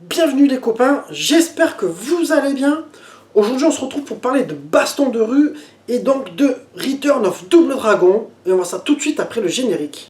Bienvenue les copains, j'espère que vous allez bien. Aujourd'hui on se retrouve pour parler de baston de rue et donc de Return of Double Dragon. Et on voit ça tout de suite après le générique.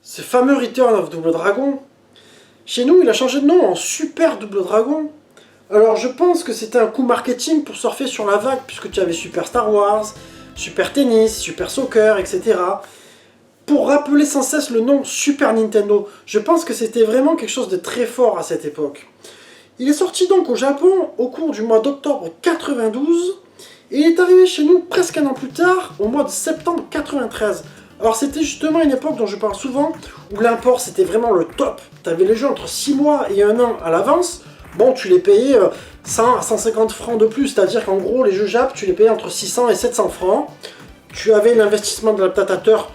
Ce fameux Return of Double Dragon, chez nous il a changé de nom en Super Double Dragon. Alors je pense que c'était un coup marketing pour surfer sur la vague, puisque tu avais Super Star Wars, Super Tennis, Super Soccer, etc. Pour rappeler sans cesse le nom Super Nintendo. Je pense que c'était vraiment quelque chose de très fort à cette époque. Il est sorti donc au Japon au cours du mois d'octobre 92, et il est arrivé chez nous presque un an plus tard, au mois de septembre 93. Alors c'était justement une époque dont je parle souvent, où l'import c'était vraiment le top. Tu avais les jeux entre 6 mois et 1 an à l'avance. Bon, tu les payais 100 à 150 francs de plus, c'est-à-dire qu'en gros les jeux Jap, tu les payais entre 600 et 700 francs. Tu avais l'investissement de l'adaptateur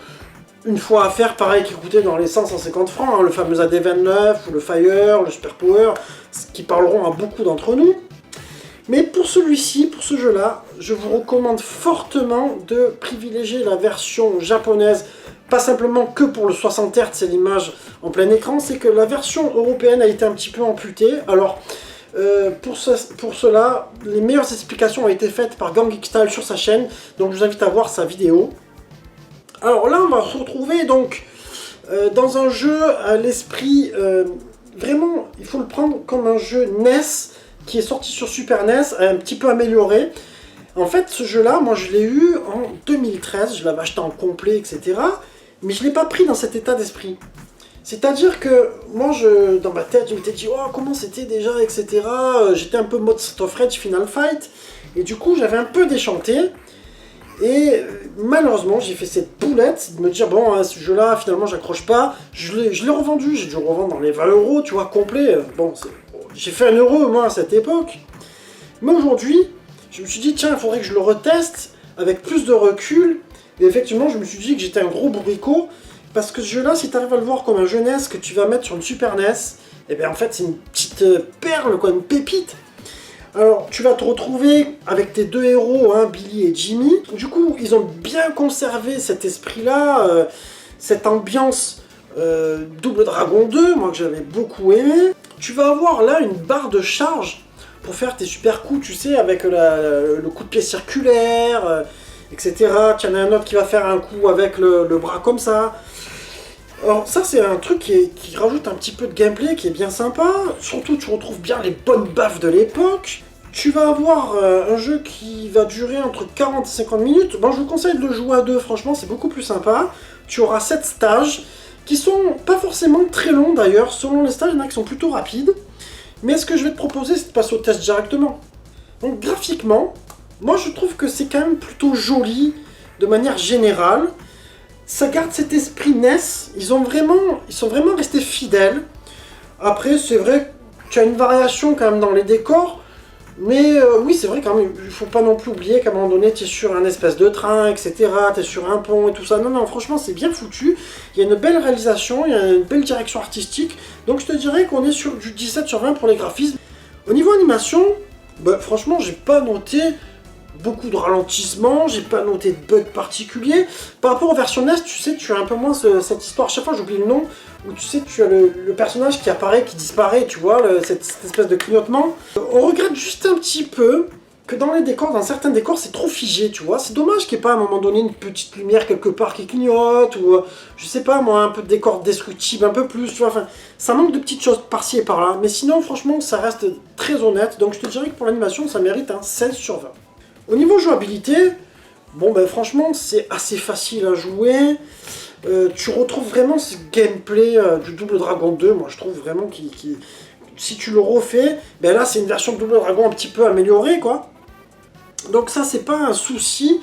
une fois à faire, pareil, qui coûtait dans les 100-150 francs, hein, le fameux AD29, ou le Fire, le Super Power, qui parleront à beaucoup d'entre nous. Mais pour celui-ci, pour ce jeu-là, je vous recommande fortement de privilégier la version japonaise, pas simplement que pour le 60 Hz et l'image en plein écran, c'est que la version européenne a été un petit peu amputée. Alors, pour cela, les meilleures explications ont été faites par GangXtyle sur sa chaîne, donc je vous invite à voir sa vidéo. Alors là, on va se retrouver donc dans un jeu à l'esprit, vraiment, il faut le prendre comme un jeu NES, qui est sorti sur Super NES, un petit peu amélioré. En fait, ce jeu-là, moi je l'ai eu en 2013, je l'avais acheté en complet, etc. Mais je ne l'ai pas pris dans cet état d'esprit. C'est-à-dire que moi, dans ma tête, je m'étais dit, oh, comment c'était déjà, etc. J'étais un peu mode Street of Rage Final Fight. Et du coup, j'avais un peu déchanté. Et malheureusement, j'ai fait cette boulette de me dire, bon, hein, ce jeu-là, finalement, j'accroche pas. Je l'ai revendu, j'ai dû le revendre dans les 20 €, tu vois, complet. Bon, j'ai fait 1 euro, moi, à cette époque. Mais aujourd'hui, je me suis dit, tiens, il faudrait que je le reteste avec plus de recul. Et effectivement, je me suis dit que j'étais un gros bourricot. Parce que ce jeu-là, si tu arrives à le voir comme un jeu NES que tu vas mettre sur une Super NES, et bien en fait, c'est une petite perle, quoi, une pépite. Alors, tu vas te retrouver avec tes deux héros, hein, Billy et Jimmy. Du coup, ils ont bien conservé cet esprit-là, cette ambiance Double Dragon 2, moi que j'avais beaucoup aimé. Tu vas avoir là une barre de charge pour faire tes super coups, tu sais, avec le coup de pied circulaire, etc. Tu en as un autre qui va faire un coup avec le bras comme ça. Alors ça c'est un truc qui rajoute un petit peu de gameplay qui est bien sympa. Surtout tu retrouves bien les bonnes baffes de l'époque. Tu vas avoir un jeu qui va durer entre 40 et 50 minutes. Bon, je vous conseille de le jouer à deux, franchement c'est beaucoup plus sympa. Tu auras 7 stages qui sont pas forcément très longs d'ailleurs. Selon les stages, il y en a qui sont plutôt rapides. Mais ce que je vais te proposer, c'est de passer au test directement. Donc graphiquement, moi je trouve que c'est quand même plutôt joli de manière générale. Ça garde cet esprit NES, ils sont vraiment restés fidèles. Après, c'est vrai que tu as une variation quand même dans les décors. Mais oui, c'est vrai quand même, il faut pas non plus oublier qu'à un moment donné, tu es sur un espèce de train, etc. Tu es sur un pont et tout ça. Non, non, franchement, c'est bien foutu. Il y a une belle réalisation, il y a une belle direction artistique. Donc je te dirais qu'on est sur du 17 sur 20 pour les graphismes. Au niveau animation, bah, franchement, j'ai pas noté beaucoup de ralentissements, j'ai pas noté de bugs particuliers. Par rapport aux versions NES, tu sais, tu as un peu moins cette histoire. Chaque fois, j'oublie le nom, où tu sais, tu as le personnage qui apparaît, qui disparaît, tu vois, cette espèce de clignotement. On regrette juste un petit peu que dans les décors, dans certains décors, c'est trop figé, tu vois. C'est dommage qu'il n'y ait pas à un moment donné une petite lumière quelque part qui clignote, ou je sais pas moi, un peu de décor destructible, un peu plus, tu vois. Enfin, ça manque de petites choses par-ci et par-là. Mais sinon, franchement, ça reste très honnête. Donc je te dirais que pour l'animation, ça mérite un 16 sur 20. Au niveau jouabilité, bon ben franchement c'est assez facile à jouer. Tu retrouves vraiment ce gameplay du Double Dragon 2, moi je trouve vraiment si tu le refais, ben là c'est une version de Double Dragon un petit peu améliorée quoi. Donc ça c'est pas un souci.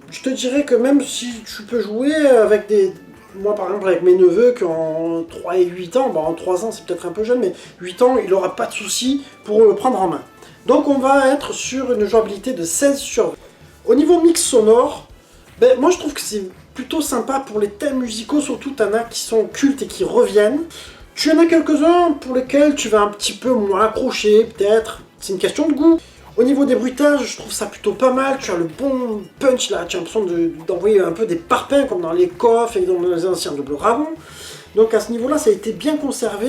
Je te dirais que même si tu peux jouer avec moi par exemple avec mes neveux qui ont 3 et 8 ans, bon en 3 ans c'est peut-être un peu jeune, mais 8 ans il n'aura pas de souci pour le prendre en main. Donc on va être sur une jouabilité de 16 sur 20. Au niveau mix sonore, ben, moi je trouve que c'est plutôt sympa pour les thèmes musicaux, surtout t'en as qui sont cultes et qui reviennent. Tu en as quelques-uns pour lesquels tu vas un petit peu moins accrocher, peut-être, c'est une question de goût. Au niveau des bruitages, je trouve ça plutôt pas mal, tu as le bon punch là, tu as l'impression d'envoyer un peu des parpaings comme dans les coffres et dans les anciens Double Dragon. Donc à ce niveau-là, ça a été bien conservé.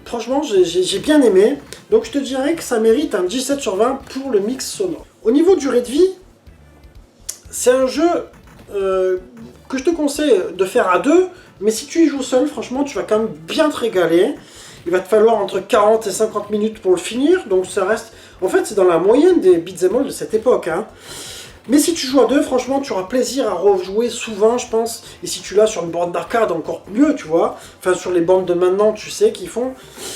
Franchement, j'ai bien aimé. Donc je te dirais que ça mérite un 17 sur 20 pour le mix sonore. Au niveau durée de vie, c'est un jeu que je te conseille de faire à deux, mais si tu y joues seul, franchement, tu vas quand même bien te régaler. Il va te falloir entre 40 et 50 minutes pour le finir, donc ça reste... En fait, c'est dans la moyenne des beat'em all de cette époque, hein. Mais si tu joues à deux, franchement, tu auras plaisir à rejouer souvent, je pense. Et si tu l'as sur une borne d'arcade, encore mieux, tu vois. Enfin, sur les bornes de maintenant, tu sais, qu'ils font.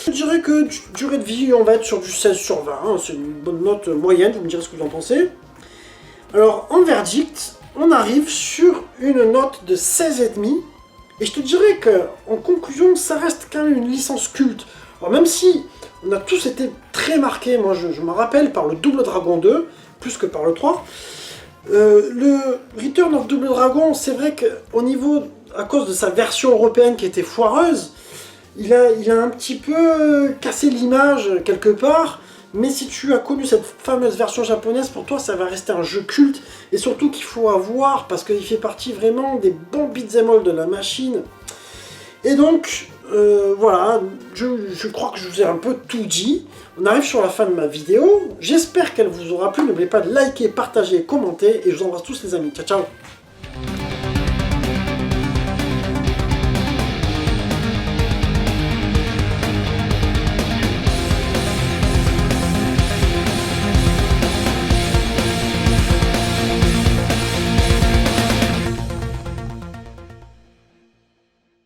Je dirais que durée de vie, on va être sur du 16 sur 20. Hein. C'est une bonne note moyenne, vous me direz ce que vous en pensez. Alors, en verdict, on arrive sur une note de 16,5. Et je te dirais que, en conclusion, ça reste quand même une licence culte. Alors, même si on a tous été très marqués, moi je me rappelle par le Double Dragon 2, plus que par le 3. Le Return of Double Dragon, c'est vrai qu'au niveau, à cause de sa version européenne qui était foireuse, il a un petit peu cassé l'image quelque part, mais si tu as connu cette fameuse version japonaise, pour toi ça va rester un jeu culte, et surtout qu'il faut avoir, parce qu'il fait partie vraiment des bons beat'em all de la machine. Et donc, voilà, je crois que je vous ai un peu tout dit. On arrive sur la fin de ma vidéo. J'espère qu'elle vous aura plu. N'oubliez pas de liker, partager, commenter. Et je vous embrasse tous les amis. Ciao, ciao.